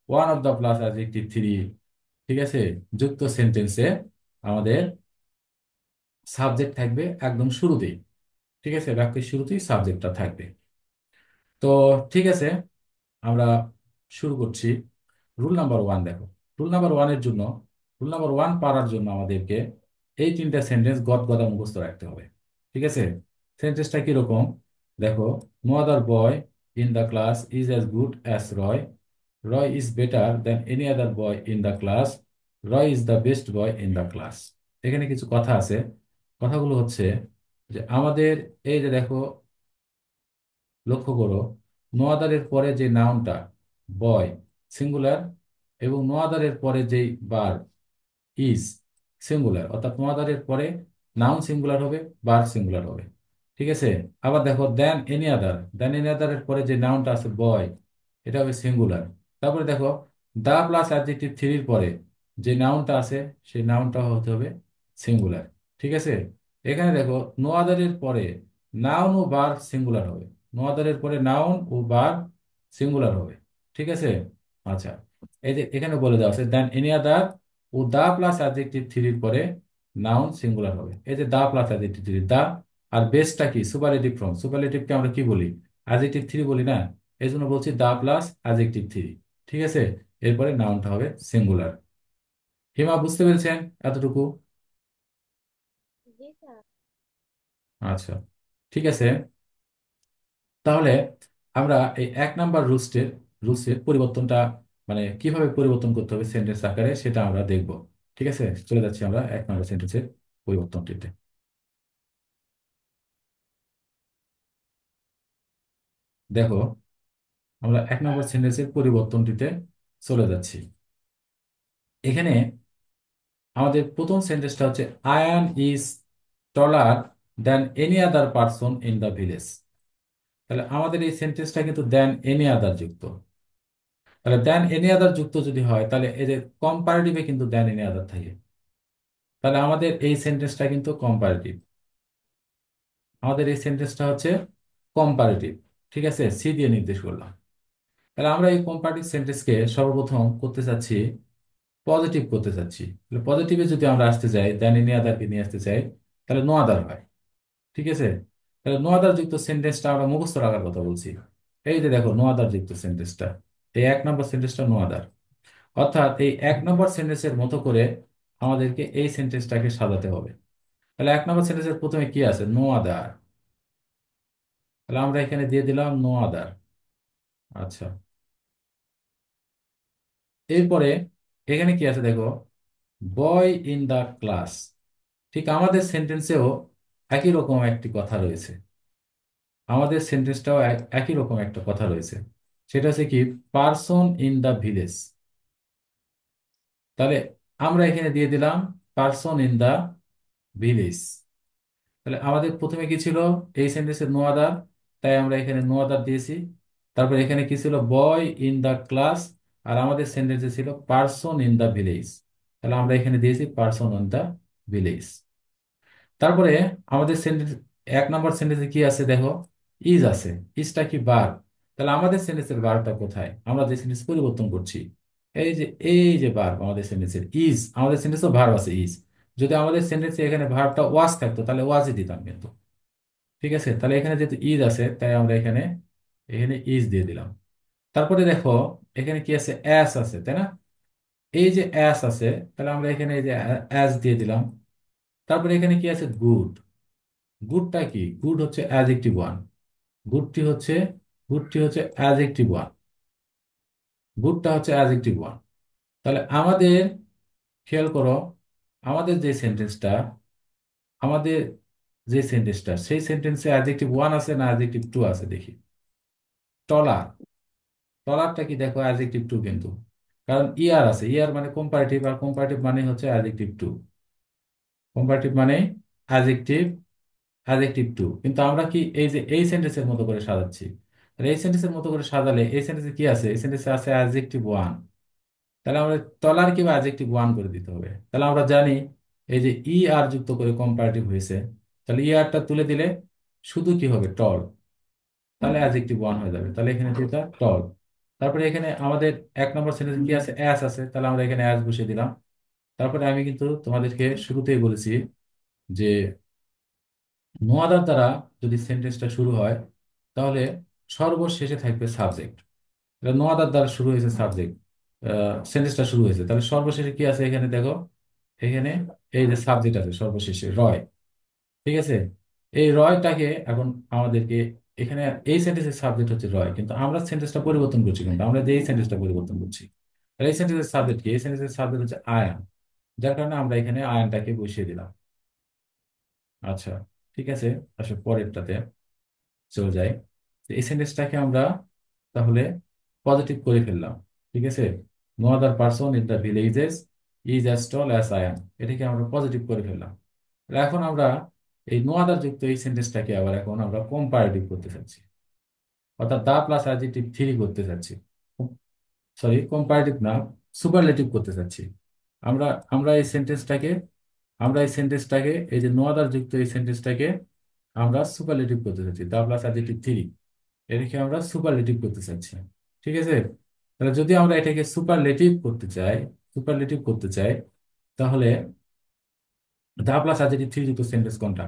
one of the plus adjective 3, ঠিক আছে, যুক্ত সেন্টেন্সে আমাদের সাবজেক্ট থাকবে একদম শুরুতেই। ঠিক আছে, বাক্যের শুরুতেই সাবজেক্টটা থাকবে। তো ঠিক আছে, আমরা শুরু করছি। রুল নাম্বার 1 দেখো, রুল নাম্বার 1 এর জন্য, রুল নাম্বার 1 পারার জন্য আমাদেরকে এই তিনটা সেন্টেন্স গদগদা মুখস্থ রাখতে হবে। ঠিক আছে, সেন্টেন্সটা কিরকম দেখো, no other boy in the class is as good as Roy, Roy is better than any other boy in the class, Roy is the best boy in the class. এখানে কিছু কথা আছে, কথাগুলো হচ্ছে যে আমাদের, এই যে দেখো, লক্ষ্য করো, নো আদারের পরে যে নাউনটা বয় সিঙ্গুলার, এবং নো আদারের পরে যেই বার ইজ সিঙ্গুলার, অর্থাৎ নো আদারের পরে নাউন সিঙ্গুলার হবে, বার সিঙ্গুলার হবে। ঠিক আছে, আবার দেখো দেন এনি আদার, দেন এনি আদারের পরে যে নাউনটা আছে বয়, এটা হবে সিঙ্গুলার। তারপরে দেখো দা প্লাস অ্যাডজেক্টিভ 3 পরে যে নাউনটা আছে সেই নাউনটা হতে হবে সিঙ্গুলার। ঠিক আছে, এখানে দেখো নো আদারের পরে নাউন ও বার সিঙ্গুলার হবে, নো আদারের পরে নাউন ও বার সিঙ্গুলার হবে। ঠিক আছে, আচ্ছা, এই যে এখানে বলে দেওয়া আছে দেন এনি আদার ও দা প্লাস অ্যাডজেক্টিভ 3 পরে নাউন সিঙ্গুলার হবে। এই যে দা প্লাস অ্যাডজেক্টিভ 3, দা, আর বেসটা কি সুপারলেটিভ ফর্ম, সুপারলেটিভকে আমরা কি বলি, অ্যাডজেক্টিভ 3 বলি না, এই জন্য বলছি দা প্লাস অ্যাডজেক্টিভ 3। ঠিক আছে, এরপরে নাউনটা হবে সিঙ্গুলার। হিমা বুঝতে পেরেছেন এতটুকু? জি স্যার। আচ্ছা, ঠিক আছে, তাহলে আমরা এই 1 নাম্বার রুলসের পরিবর্তনটা, মানে কিভাবে পরিবর্তন করতে হবে সেন্টেন্স আকারে, সেটা আমরা দেখব। ঠিক আছে, চলে যাচ্ছি আমরা 1 নাম্বার সেন্টেন্সের পরিবর্তনটিতে। দেখো, আমরা 1 নাম্বার সেন্টেন্সের পরিবর্তনটিতে চলে যাচ্ছি। এখানে আমাদের প্রথম সেন্টেন্সটা হচ্ছে Ayan is taller than any other person in the village. তাহলে আমাদের এই সেন্টেন্সটা কিন্তু দেন এনি আদার যুক্ত। তাহলে দেন এনি আদার যুক্ত যদি হয়, তাহলে এই যে কম্পারেটিভে কিন্তু দেন এনি আদার থাকে। তাহলে আমাদের এই সেন্টেন্সটা কিন্তু কম্পারেটিভ, আমাদের এই সেন্টেন্সটা হচ্ছে কম্পারেটিভ। ঠিক আছে, সি দিয়ে নির্দেশ করলাম। তাহলে আমরা এই কম্পারেটিভ সেন্টেন্সকে সর্বপ্রথম করতে চাচ্ছি, পজিটিভ করতে চাচ্ছি। তাহলে পজিটিভে যদি আমরা আসতে চাই, দেন এনি আদারকে নিয়ে আসতে চাই, তাহলে নো আদার হয়। ঠিক আছে, তাহলে নো আদার যুক্ত সেন্টেন্সটা আমরা মুখস্থ রাখার কথা বলছি। এই যে দেখো নো আদার যুক্ত সেন্টেন্সটা, এই 1 নম্বর সেন্টেন্সটা নো আদার। অর্থাৎ এই 1 নম্বর সেন্টেন্সের মতো করে আমাদেরকে এই সেন্টেন্সটাকে সাজাতে হবে। তাহলে 1 নম্বর সেন্টেন্সের প্রথমে কি আছে? No other. তাহলে আমরা এখানে দিয়ে দিলাম নো আদার। আচ্ছা, এরপরে এখানে কি আছে দেখো, বয় ইন দা ক্লাস। ঠিক আমাদের সেন্টেন্সেও একই রকম একটি কথা রয়েছে, আমাদের সেন্টেন্সটাও একই রকম একটা কথা রয়েছে। সেটা হচ্ছে কি, পারসন ইন দা ভিলেজ। তাহলে আমরা এখানে দিয়ে দিলাম পারসন ইন দা ভিলেজ। তাহলে আমাদের প্রথমে কি ছিল? এই সেন্টেন্সে নো আদার, তাই আমরা এখানে নো আদার দিয়েছি। তারপর এখানে কি ছিল? Boy in the class. আর আমাদের সেন্টেন্সে ছিল পারসন ইন দা ভিলেজ, তাহলে আমরা এখানে দিয়েছি পারসন ইন দা ভিলেজ। তারপরে আমাদের সেন্টেন্স 1 নম্বর সেন্টেন্সে কি আছে দেখো, ইজ আছে। ইজটা কি? ভার্ব। তাহলে আমাদের সেন্টেন্সের ভার্বটা কোথায়? আমরা যে সেন্টেন্স পরিবর্তন করছি, এই যে ভার্ব আমাদের সেন্টেন্সের ইজ, আমাদের সেন্টেন্সে ভার্ব আছে ইজ। যদি আমাদের সেন্টেন্সে এখানে ভার্বটা ওয়াজ থাকতো তাহলে ওয়াজই দিতাম কিন্তু। ঠিক আছে, তাহলে এখানে যেহেতু ইজ আছে তাই আমরা এখানে এখানে ইজ দিয়ে দিলাম। তারপরে দেখো এখানে কি আছে? অ্যাস আছে, তাই না? এই যে অ্যাস আছে, তাহলে আমরা এখানে এই যে অ্যাস দিয়ে দিলাম। তারপরে এখানে কি আছে? গুড। গুডটা কি? গুড হচ্ছে অ্যাডজেক্টিভ ওয়ান। গুডটি হচ্ছে গুডটি হচ্ছে অ্যাডজেক্টিভ ওয়ান। গুডটা হচ্ছে অ্যাডজেক্টিভ ওয়ান। তাহলে আমাদের খেয়াল করো, আমাদের যে সেন্টেন্সটা আমাদের সেই সেন্টেন্সে অ্যাডজেক্টিভ ওয়ান আছে না অ্যাডজেক্টিভ টু আছে দেখি। টলার। টলারটা কি? দেখো অ্যাডজেক্টিভ টু কিন্তু, কারণ ইয়ার আছে। ইয়ার মানে কম্পারেটিভ, আর কম্পারেটিভ মানে হচ্ছে অ্যাডজেক্টিভ টু। কম্পারেটিভ মানে অ্যাডজেক্টিভ অ্যাডজেক্টিভ টু। কিন্তু আমরা কি এই যে এই সেন্টেন্সের মতো করে সাজাচ্ছি। তাহলে এই সেন্টেন্সের মতো করে সাজালে এই সেন্টেন্সে কি আছে? এই সেন্টেন্সে আছে অ্যাডজেক্টিভ ওয়ান। তাহলে আমরা টলার কি বা অ্যাডজেক্টিভ ওয়ান করে দিতে হবে। তাহলে আমরা জানি এই যে ই আর যুক্ত করে কম্পারেটিভ হয়েছে, তাহলে ই আরটা তুলে দিলে শুধু কি হবে? টল। তাহলে অ্যাডজেক্টিভ ওয়ান হয়ে যাবে। তাহলে এখানে যেটা টল। তারপরে এখানে আমাদের 1 নম্বর সেন্টেন্স কি আছে? অ্যাস আছে, তাহলে আমরা এখানে অ্যাস বসিয়ে দিলাম। তারপরে আমি কিন্তু তোমাদেরকে শুরুতেই বলেছি যে নো আদার দ্বারা যদি সেন্টেন্সটা শুরু হয় তাহলে সর্বশেষে থাকবে সাবজেক্ট। নো আদার দ্বারা শুরু হয়েছে সাবজেক্ট, সেন্টেন্সটা শুরু হয়েছে, তাহলে সর্বশেষে কি আছে এখানে দেখো। এখানে এই যে সাবজেক্ট আছে সর্বশেষে রয়। ঠিক আছে, এই রয়টাকে এখন আমাদেরকে এখানে এই সেন্টেন্সের সাবজেক্ট হচ্ছে রয়, কিন্তু আমরা সেন্টেন্সটা পরিবর্তন করছি, কিন্তু আমরা যে এই সেন্টেন্সটা পরিবর্তন করছি। আর এই সেন্টেন্সের সাবজেক্ট কি? এই সেন্টেন্সের সাবজেক্ট হচ্ছে আয়ান, যার কারণে আমরা এখানে আয়ানটাকে বসিয়ে দিলাম। আচ্ছা, ঠিক আছে। আসলে পরেরটাতে চলে যাই। তো এই সেন্টেন্সটাকে আমরা তাহলে পজিটিভ করে ফেললাম। ঠিক আছে, no other person in the villages is as tall as I am, এটাকে আমরা পজিটিভ করে ফেললাম। তাহলে এখন আমরা এই নো আদার যুক্ত এই সেন্টেন্সটাকে আবার এখন আমরা কম্পারেটিভ করতে চাচ্ছি, অর্থাৎ দা প্লাস অ্যাডজেক্টিভ থ্রি করতে চাচ্ছি। সরি, কম্পারেটিভ না, সুপারলেটিভ করতে চাচ্ছি। আমরা আমরা এই সেন্টেন্সটাকে আমরা এই সেন্টেন্সটাকে এই যে নো আদার যুক্ত এই সেন্টেন্সটাকে আমরা সুপারলেটিভ করতে চাচ্ছি, দা প্লাস অ্যাডজেক্টিভ থ্রি, এটাকে আমরা সুপারলেটিভ করতে চাচ্ছি। ঠিক আছে, তাহলে যদি আমরা এটাকে সুপারলেটিভ করতে চাই তাহলে দা প্লাস অ্যাডজেক্টিভ থ্রি যুক্ত সেন্টেন্স কোনটা?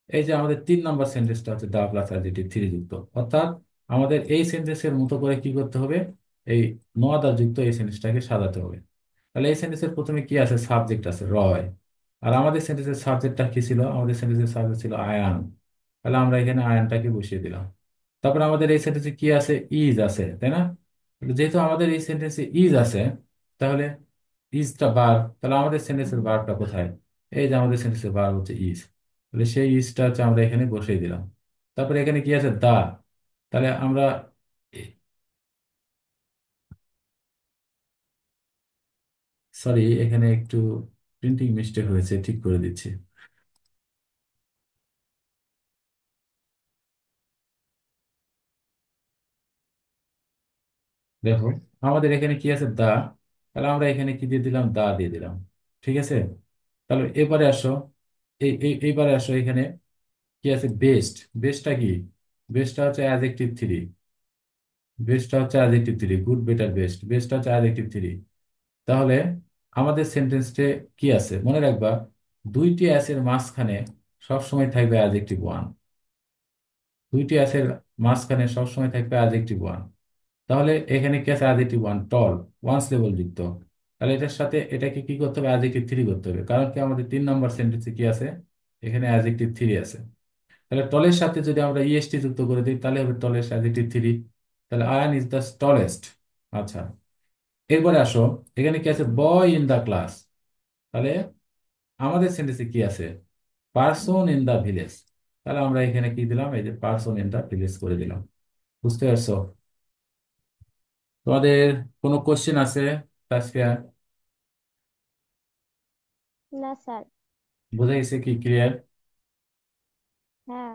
এই যে আমাদের 3 নম্বর সেন্টেন্সটা হচ্ছে দা প্লাস অ্যাডজেক্টিভ থ্রি যুক্ত। অর্থাৎ আমাদের এই সেন্টেন্সের মতো করে কি করতে হবে? এই নো আদার যুক্ত এই সেন্টেন্সটাকে সাজাতে হবে। তাহলে এই সেন্টেন্সের প্রথমে কি আছে? সাবজেক্ট আছে রয়। আর আমাদের সেন্টেন্সের সাবজেক্টটা কি ছিল? আমাদের সেন্টেন্সের সাবজেক্ট ছিল আয়ান। তাহলে আমরা এখানে আয়ানটাকে বসিয়ে দিলাম। তারপর আমাদের এই সেন্টেন্সে কি আছে? ইজ আছে, তাই না? যেহেতু আমাদের এই সেন্টেন্সে ইজ আছে, তাহলে ইজটা বার, তাহলে আমাদের সেন্টেন্সের বারটা কোথায়? এই যে আমাদের সেন্টেন্সের বার হচ্ছে ইজ, তাহলে সেই ইজটা হচ্ছে আমরা এখানে বসিয়ে দিলাম। তারপরে এখানে কি আছে? দা। তাহলে আমরা সরি, এখানে একটু প্রিন্টিং মিস্টেক হয়েছে, ঠিক করে দিচ্ছি। দেখো আমাদের এখানে কি আছে? দা। তাহলে আমরা এখানে কি দিয়ে দিলাম? দা দিয়ে দিলাম। ঠিক আছে, তাহলে এবারে আসো, এইবারে আসো এখানে কি আছে? বেস্ট। বেস্টটা কি? বেস্টটা হচ্ছে অ্যাডজেক্টিভ থ্রি। বেস্টটা হচ্ছে adjective three, good better best, বেস্টটা হচ্ছে অ্যাডজেক্টিভ থ্রি। তাহলে আমাদের সেন্টেন্সে কি আছে মনে রাখবা, দুইটি অ্যাসের মাঝখানে সবসময় থাকবে অ্যাডজেক্টিভ ওয়ান। দুইটি অ্যাসের মাঝখানে সবসময় থাকবে অ্যাডজেক্টিভ ওয়ান। তাহলে এখানে কি আছে? অ্যাডজেক্টিভ ওয়ান, টল, ওয়ান্স লেভেল যুক্ত। তাহলে এটার সাথে এটাকে কি করতে হবে? অ্যাডজেক্টিভ থ্রি করতে হবে, কারণ কি আমাদের 3 নম্বর সেন্টেন্সে কি আছে? এখানে অ্যাডজেক্টিভ থ্রি আছে। তাহলে টলের সাথে যদি আমরা ইএসটি যুক্ত করে দিই তাহলে হবে টলের অ্যাডজেক্টিভ থ্রি। তাহলে আয়ান ইজ দ্য টলেস্ট। আচ্ছা, এরপরে আসো, এখানে কি আছে? বয় ইন দ্য ক্লাস। তাহলে আমাদের সেন্টেন্সে কি আছে? Person in the village. তাহলে আমরা এখানে কি দিলাম? এই যে পার্সন ইন দ্য ভিলেজ করে দিলাম। বুঝতে পারছো? তোমাদের কোনো কোশ্চেন আছে আজকে? না স্যার। বোঝা গেছে কি? ক্লিয়ার? হ্যাঁ।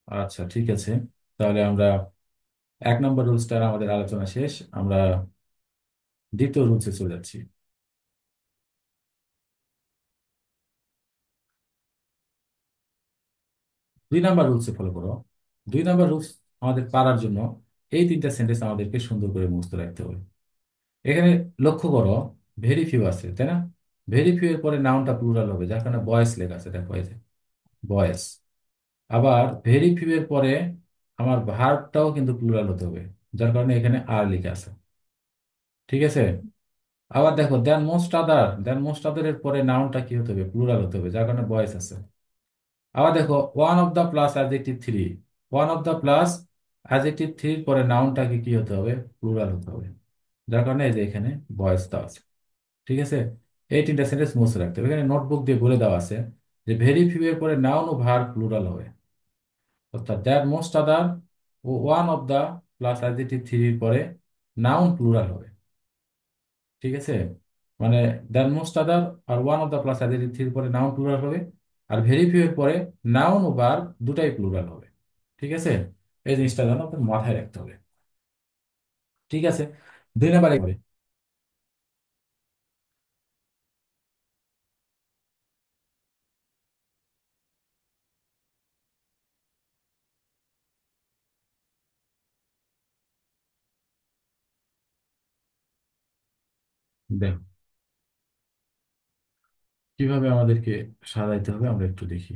আচ্ছা, ঠিক আছে। তাহলে আমরা 1 নম্বর রুলসটার আমাদের আলোচনা শেষ। আমরা দ্বিতীয় রুলসে চলে যাচ্ছি। 2 নম্বর রুলসে ফলো করো। 2 নম্বর রুলস আমাদের পারার জন্য এই 3টা সেন্টেন্স আমাদেরকে সুন্দর করে মুখস্থ রাখতে হবে। এখানে লক্ষ্য করো, ভেরি ফিউ আছে, তাই না? ভেরি ফিউ এর পরে নাউনটা প্লুরাল হবে, যার কারণে বয়েস লেখা আছে, দেখো এই যে বয়েস। আবার ভেরি ফিউ এর পরে আমার ভার্বটাও কিন্তু প্লুরাল হতে হবে, যার কারণে এখানে আর লেখা আছে। ঠিক আছে? আবার দেখো, দেন মোস্ট আদার এর পরে নাউনটা কি হতে হবে? প্লুরাল হতে হবে, যার কারণে বয়েস আছে। আবার দেখো, one of the plus adjective three. One of the plus adjective থ্রির পরে নাউনটাকে কি হতে হবে? প্লুরাল হতে হবে, যার কারণে এই যে এখানে বয়েস দেওয়া আছে। ঠিক আছে? এই 3টা সেন্টেন্স মুছে রাখতে হবে। এখানে নোটবুক দিয়ে বলে দেওয়া আছে যে ভেরি ফিউ এর পরে নাউন ও ভার্ব প্লুরাল হবে, অর্থাৎ দ্যাট মোস্ট আদার ও one of the plus adjective থ্রির পরে নাউন প্লুরাল হবে। ঠিক আছে? মানে দ্যাট মোস্ট আদার আর one of the plus adjective থ্রির পরে নাউন প্লুরাল হবে, আর ভেরি ফিউ এর পরে নাউন ও ভার্ব দুটাই প্লুরাল হবে। ঠিক আছে? এই জিনিসটা যেন আপনার মাথায় রাখতে হবে। ঠিক আছে? 2 নম্বরে করে দেখো কিভাবে আমাদেরকে সাজাইতে হবে, আমরা একটু দেখি।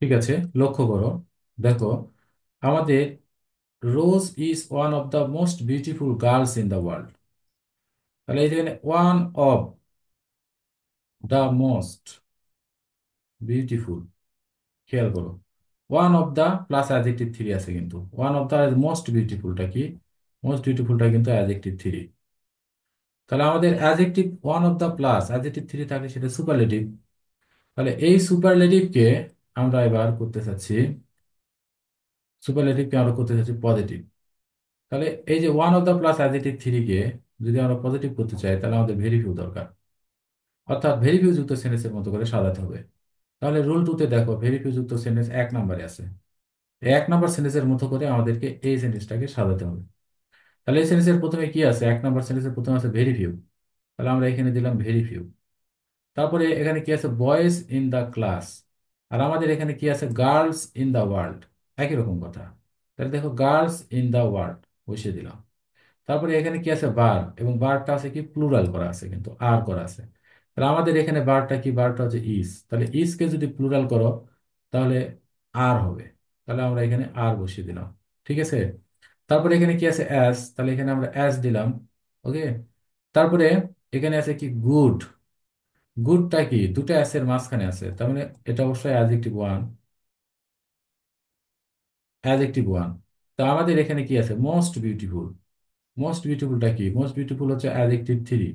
ঠিক আছে, লক্ষ্য করো, দেখো আমাদের rose is one of the most beautiful girls in the world. তাহলে এই যে one of the most beautiful, খেয়াল করো, one of the plus adjective three আছে, কিন্তু ওয়ান অফ দ্য মোস্ট বিউটিফুলটা কি? মোস্ট বিউটিফুলটা কিন্তু অ্যাডজেক্টিভ থ্রি। তাহলে আমাদের adjective one of the plus adjective three থাকলে সেটা সুপারলেটিভ। তাহলে এই সুপারলেটিভকে আমরা এবার করতে চাচ্ছি, সুপারলেটিভকে আমরা করতে চাচ্ছি পজিটিভ। তাহলে এই যে one of the plus adjective three কে যদি আমরা পজিটিভ করতে চাই তাহলে আমাদের ভেরি ফিউ দরকার, অর্থাৎ ভেরি ফিউ যুক্ত সেন্টেন্সের মতো করে সাজাতে হবে। তাহলে রুল টুতে দেখো, ভেরি ফিউ যুক্ত সেন্টেন্স 1 নম্বরে আছে। এই 1 নম্বর সেন্টেন্সের মতো করে আমাদেরকে এই সেন্টেন্সটাকে সাজাতে হবে। তাহলে এই সেন্টেন্সের প্রথমে কি আছে? 1 নম্বর সেন্টেন্সের প্রথমে আছে ভেরি ফিউ। তাহলে আমরা এখানে দিলাম ভেরি ফিউ। তারপরে এখানে কি আছে? Boys in the class. আর আমাদের এখানে কি আছে? Girls in the world. একই রকম কথা। তাহলে দেখো, গার্লস ইন দ্য ওয়ার্ল্ড বসিয়ে দিলাম। তারপরে এখানে কি আছে? বার, এবং বারটা আছে কি? প্লুরাল করা আছে, কিন্তু আর করা আছে। তাহলে আমাদের এখানে বারটা কি? বারটা হচ্ছে ইজ। তাহলে ইজ কে যদি প্লুরাল করো তাহলে আর হবে। তাহলে আমরা এখানে আর বসিয়ে দিলাম। ঠিক আছে? তারপরে এখানে কি আছে? অ্যাজ। তাহলে এখানে আমরা অ্যাজ দিলাম। ওকে। তারপরে এখানে আছে কি? গুড। গুডটা কি দুটো এস এর মাঝখানে আছে, তার মানে এটা অবশ্যই অ্যাডজেক্টিভ ওয়ান। Adjective one. তো আমাদের এখানে কি আছে? Most beautiful. মোস্ট বিউটিফুলটা কি? মোস্ট বিউটিফুল হচ্ছে adjective three.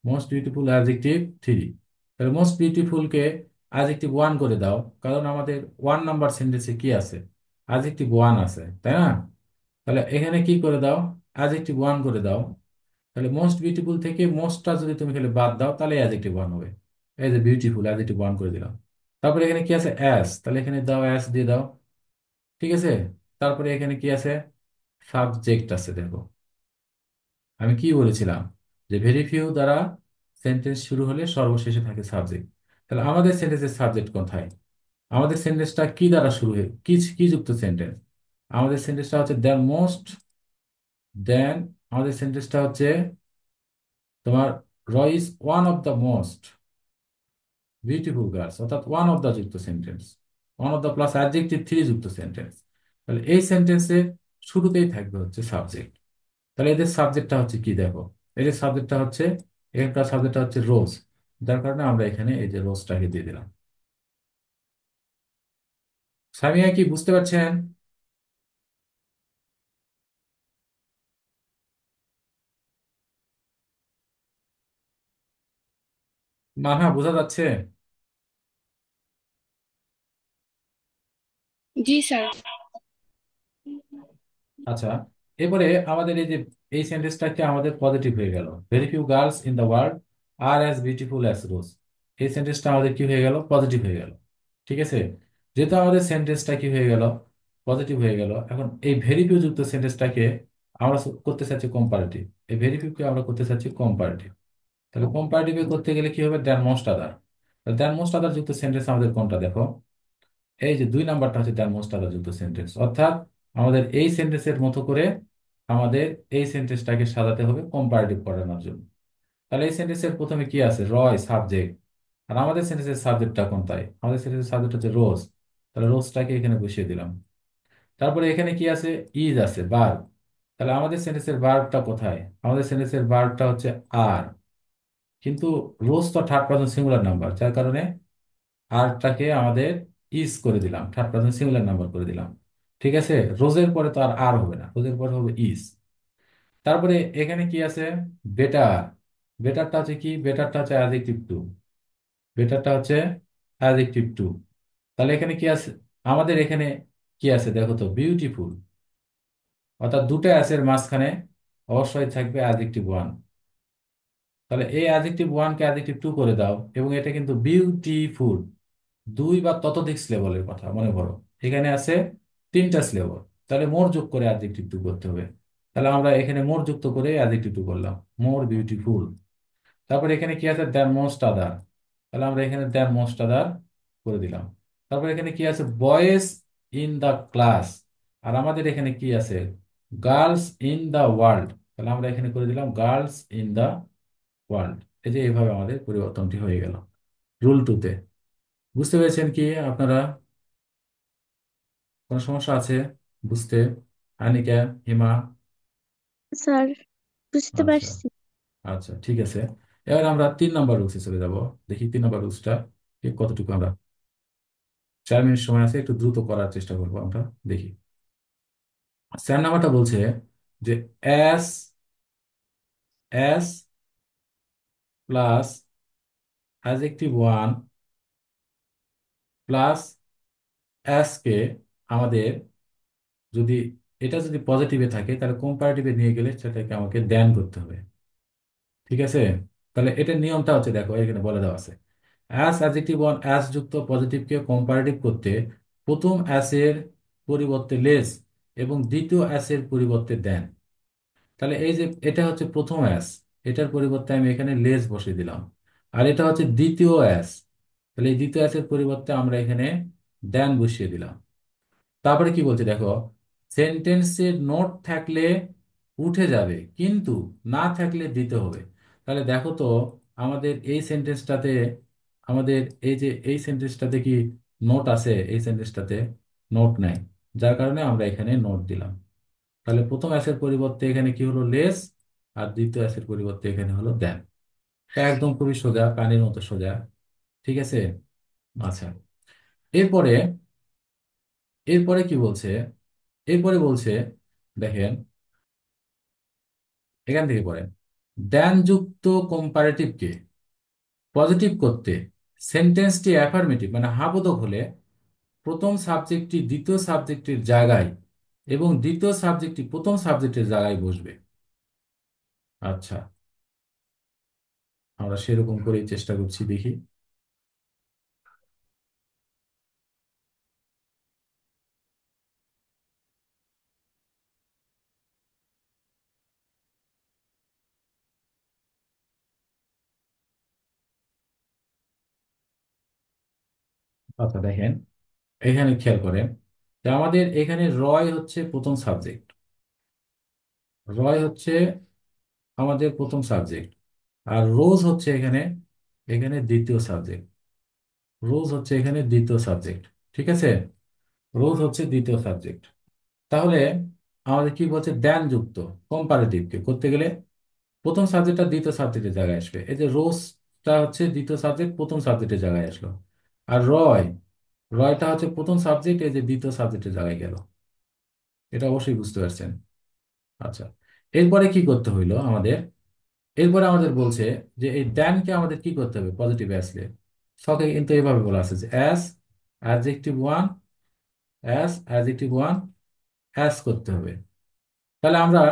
Most beautiful adjective three. তাহলে মোস্ট বিউটিফুলকে অ্যাডজেক্টিভ ওয়ান করে দাও, কারণ আমাদের ওয়ান নাম্বার সেন্টেন্সে কি আছে? অ্যাডজেক্টিভ ওয়ান আছে, তাই না? তাহলে এখানে কি করে দাও? অ্যাডজেক্টিভ ওয়ান করে দাও। তাহলে মোস্ট বিউটিফুল থেকে মোস্টটা যদি তুমি খালি বাদ দাও তাহলে অ্যাডজেক্টিভ ওয়ান হবে। এই যে বিউটিফুল, অ্যাডজেক্টিভ ওয়ান করে দিলাম। তারপরে এখানে কি আছে? অ্যাস, তাহলে এখানে দাও, অ্যাস দিয়ে দাও। ঠিক আছে। তারপরে এখানে কি আছে? সাবজেক্ট আছে, দেখো আমি কি বলেছিলাম যে ভেরি ফিউ দ্বারা সেন্টেন্স শুরু হলে সর্বশেষে থাকে সাবজেক্ট। তাহলে আমাদের সেন্টেন্সের সাবজেক্ট কোথায়? আমাদের সেন্টেন্সটা কি দ্বারা শুরু হয়? কি কি যুক্ত সেন্টেন্স? আমাদের সেন্টেন্সটা হচ্ছে দ্য মোস্ট। দেন আমাদের সেন্টেন্সটা হচ্ছে তোমার র is one of the most beautiful girls, অর্থাৎ ওয়ান অফ দ্য যুক্ত sentence. One of the plus adjective three যুক্ত সেন্টেন্স। তাহলে এই সেন্টেন্সে শুরুতেই থাকবে হচ্ছে সাবজেক্ট। তাহলে এদের সাবজেক্টটা হচ্ছে কি দেখো? এদের সাবজেক্টটা হচ্ছে, এখানকার সাবজেক্টটা হচ্ছে রোজ। যার কারণে আমরা এখানে এই যে রোজটাকে দিয়ে দিলাম। সামিয়া কি বুঝতে পারছেন? মানহা বোঝা যাচ্ছে? জি স্যার। আচ্ছা, এরপরে আমাদের এই যে এই সেন্টেন্সটাকে আমাদের পজিটিভ হয়ে গেল, very few girls in the world আর অ্যাজ বিউটিফুল অ্যাজ রোজ। এই সেন্টেন্সটা আমাদের কি হয়ে গেল? পজিটিভ হয়ে গেল। ঠিক আছে। যেহেতু আমাদের সেন্টেন্সটা কি হয়ে গেল? পজিটিভ হয়ে গেল। এখন এই ভেরি ফিউ যুক্ত সেন্টেন্সটাকে আমরা করতে চাচ্ছি কম্পারেটিভ। এই ভেরি ফিউকে আমরা করতে চাচ্ছি কম্পারেটিভ। তাহলে কম্পারেটিভ করতে গেলে কি হবে? Than most other. Than most other যুক্ত সেন্টেন্স আমাদের কোনটা দেখো? এই যে দুই নাম্বারটা হচ্ছে দ্যান মোস্ট আদার যুক্ত সেন্টেন্স। অর্থাৎ আমাদের এই সেন্টেন্সের মতো করে আমাদের এই সেন্টেন্সটাকে সাজাতে হবে কম্পারেটিভ করানোর জন্য। তাহলে এই সেন্টেন্সের প্রথমে কি আছে? রয় সাবজেক্ট। আর আমাদের সেন্টেন্সের সাবজেক্টটা কোনটায়? আমাদের সেন্টেন্সের সাবজেক্ট হচ্ছে রোজ। তাহলে রোজটাকে এখানে বসিয়ে দিলাম। তারপরে এখানে কি আছে? ইজ আছে, ভার্ব। তাহলে আমাদের সেন্টেন্সের ভার্বটা কোথায়? আমাদের সেন্টেন্সের ভার্বটা হচ্ছে আর। কিন্তু রোজ তো থার্ড পারসন সিঙ্গুলার নাম্বার, যার কারণে আরটাকে আমাদের ইজ করে দিলাম, থার্ড পারসন সিঙ্গুলার নাম্বার করে দিলাম। ঠিক আছে। রোজের পরে তো আর আর হবে না, রোজের পরে হবে ইজ। তারপরে এখানে কি আছে? বেটার। বেটারটা হচ্ছে কি? বেটারটা হচ্ছে অ্যাডজেক্টিভ টু। বেটারটা হচ্ছে অ্যাডজেক্টিভ টু। তাহলে এখানে কি আছে? আমাদের এখানে কি আছে দেখো তো? বিউটিফুল। অর্থাৎ দুটো অ্যাসের মাঝখানে অবশ্যই থাকবে অ্যাডজেক্টিভ ওয়ান। তাহলে এই অ্যাডজেক্টিভ ওয়ানকে অ্যাডজেক্টিভ টু করে দাও, এবং এটা কিন্তু বিউটিফুল। দুই বা ততোধিক স্লেবলের কথা মনে করো। এখানে আছে তিনটা স্লেবল। তাহলে মোর যোগ করে অ্যাডজেক্টিভ টু করতে হবে। তাহলে আমরা এখানে মোর যুক্ত করে অ্যাডজেক্টিভ টু করলাম, মোর বিউটিফুল। তারপরে এখানে কি আছে? Than most other. তাহলে আমরা এখানে দ্যান মোস্ট আদার করে দিলাম। তারপরে এখানে কি আছে? Boys in the class. আর আমাদের এখানে কি আছে? Girls in the world. তাহলে আমরা এখানে করে দিলাম গার্লস ইন দ্য ওয়ার্ল্ড। এই যে এইভাবে আমাদের পরিবর্তনটি হয়ে গেল রুল টুতে। বুঝতে পেরেছেন কি আপনারা? কোনো সমস্যা আছে বুঝতে? আনিকা, হিমা? স্যার, বুঝতে আচ্ছা, পারছি। আচ্ছা, ঠিক আছে। এবার আমরা 3 নম্বর রুলসে চলে যাব। দেখি 3 নম্বর রুলসটা ঠিক কতটুকু আমরা, 4 মিনিট সময় আছে, একটু দ্রুত করার চেষ্টা করবো আমরা। দেখি। 4 নাম্বারটা বলছে যে S, S plus adjective one plus S K আমাদের যদি, এটা যদি পজিটিভে থাকে তাহলে কম্পারেটিভে নিয়ে গেলে সেটাকে আমাকে দেন করতে হবে। ঠিক আছে। তাহলে এটার নিয়মটা হচ্ছে দেখো, এখানে বলে দেওয়া আছে। অ্যাস অ্যাডজেক্টিভ ওয়ান অ্যাস যুক্ত পজিটিভকে কম্পারেটিভ করতে প্রথম অ্যাস এর পরিবর্তে লেস এবং দ্বিতীয় অ্যাস এর পরিবর্তে দেন। তাহলে এই যে এটা হচ্ছে প্রথম অ্যাস, এটার পরিবর্তে আমি এখানে লেস বসিয়ে দিলাম। আর এটা হচ্ছে দ্বিতীয় অ্যাস, তাহলে এই দ্বিতীয় অ্যাসের পরিবর্তে আমরা এখানে দেন বসিয়ে দিলাম। তারপরে কি বলছে দেখো? সেন্টেন্সের নোট থাকলে উঠে যাবে, কিন্তু না থাকলে দিতে হবে। তাহলে দেখো তো, আমাদের এই সেন্টেন্সটাতে, আমাদের এই যে এই সেন্টেন্সটাতে কি নোট আছে? এই সেন্টেন্সটাতে নোট নাই, যার কারণে আমরা এখানে নোট দিলাম। তাহলে প্রথম অ্যাসের পরিবর্তে এখানে কি হলো? লেস। আর দ্বিতীয় অ্যাসের পরিবর্তে এখানে হলো দেন। তা একদম খুবই সোজা, পানির মতো সোজা। ঠিক আছে। আচ্ছা, এরপরে এরপরে কি বলছে? এরপরে বলছে, দেখেন, এখান থেকে পড়েন। দ্যানযুক্ত কম্পারেটিভকে পজিটিভ করতে সেন্টেন্সটি অ্যাফার্মেটিভ মানে হা বোধক হলে প্রথম সাবজেক্টটি দ্বিতীয় সাবজেক্টের জায়গায় এবং দ্বিতীয় সাবজেক্টটি প্রথম সাবজেক্টের জায়গায় বসবে। আচ্ছা, আমরা সেরকম করেই চেষ্টা করছি, দেখি। আচ্ছা, দেখেন, এখানে খেয়াল করেন যে আমাদের এখানে রয় হচ্ছে প্রথম সাবজেক্ট। রয় হচ্ছে আমাদের প্রথম সাবজেক্ট। আর রোজ হচ্ছে এখানে এখানে দ্বিতীয় সাবজেক্ট। রোজ হচ্ছে এখানে দ্বিতীয় সাবজেক্ট। ঠিক আছে। রোজ হচ্ছে দ্বিতীয় সাবজেক্ট। তাহলে আমাদের কি বলছে, দ্যান যুক্ত কম্পারেটিভকে করতে গেলে প্রথম সাবজেক্টটা দ্বিতীয় সাবজেক্টের জায়গায় আসবে। এই যে রোজটা হচ্ছে দ্বিতীয় সাবজেক্ট, প্রথম সাবজেক্টের জায়গায় আসলো। আর রয়টা হচ্ছে প্রথম সাবজেক্ট, এই যে দ্বিতীয় সাবজেক্টের জায়গায় গেল। এটা অবশ্যই বুঝতে পারছেন। আচ্ছা, এরপরে কি করতে হইলো আমাদের? এরপরে আমাদের বলছে যে এই দ্যানকে আমাদের কি করতে হবে পজিটিভে আসলে। ছকে কিন্তু এইভাবে বলা আছে যে as adjective one, adjective one, as করতে হবে। তাহলে আমরা,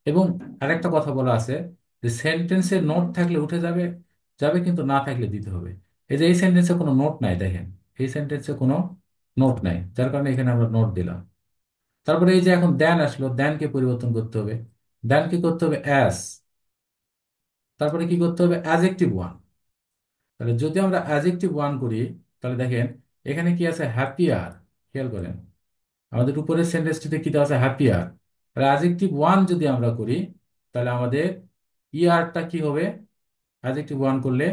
এবং আরেকটা কথা বলা আছে যে সেন্টেন্সে নোট থাকলে উঠে যাবে, যাবে কিন্তু না থাকলে দিতে হবে। এই যে এই সেন্টেন্সে কোনো নোট নাই, দেখেন, এই সেন্টেন্সে কোনো নোট নাই, যার কারণে এখানে আমরা নোট দিলাম। তারপরে এই যে এখন দেন আসলো, দেনকে পরিবর্তন করতে হবে। দেনকে করতে হবে অ্যাজ, তারপরে কি করতে হবে, অ্যাডজেক্টিভ ওয়ান। তাহলে যদি আমরা অ্যাডজেক্টিভ ওয়ান করি, তাহলে দেখেন এখানে কি আছে, হ্যাপিয়ার। খেয়াল করেন আমাদের উপরের সেন্টেন্সটিতে কি দেওয়া আছে, হ্যাপিয়ার। তাহলে অ্যাডজেক্টিভ ওয়ান যদি আমরা করি, তাহলে আমাদের ইয়ারটা কি হবে? অ্যাডজেক্টিভ ওয়ান করলে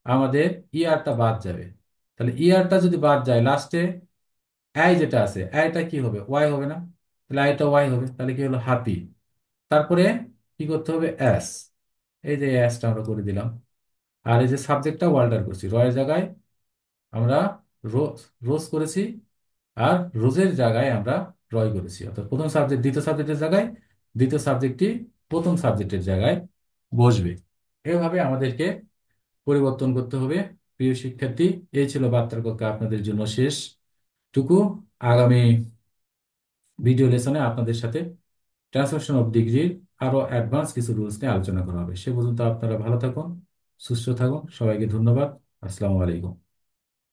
আমাদের ইয়ারটা বাদ যাবে। তাহলে ইয়ারটা যদি বাদ যায়, লাস্টে আই যেটা আছে, আইটা কি হবে, ওয়াই হবে না? তাহলে আইটা ওয়াই হবে, তাহলে কি হলো, হ্যাপি। তারপরে কি করতে হবে, এস। এই যে এসটা আমরা করে দিলাম। আর এই যে সাবজেক্টটা ওয়াল্টার করছি, রয়ের জায়গায় আমরা রোজ রোজ করেছি। আর রোজের জায়গায় আমরা রয় করেছি, অর্থাৎ প্রথম সাবজেক্ট দ্বিতীয় সাবজেক্টের জায়গায়, দ্বিতীয় সাবজেক্টটি প্রথম সাবজেক্টের জায়গায় বসবে। এভাবে আমাদেরকে পরিবর্তন করতে হবে। প্রিয় শিক্ষার্থী, এই ছিল বার্তার কক্ষ আপনাদের জন্য শেষ টুকু। আগামী ভিডিও লেসনে আপনাদের সাথে ট্রান্সলেশন অফ ডিগ্রির আরো অ্যাডভান্স কিছু রুলস নিয়ে আলোচনা করা হবে। সে পর্যন্ত আপনারা ভালো থাকুন, সুস্থ থাকুন। সবাইকে ধন্যবাদ। আসসালামু আলাইকুম।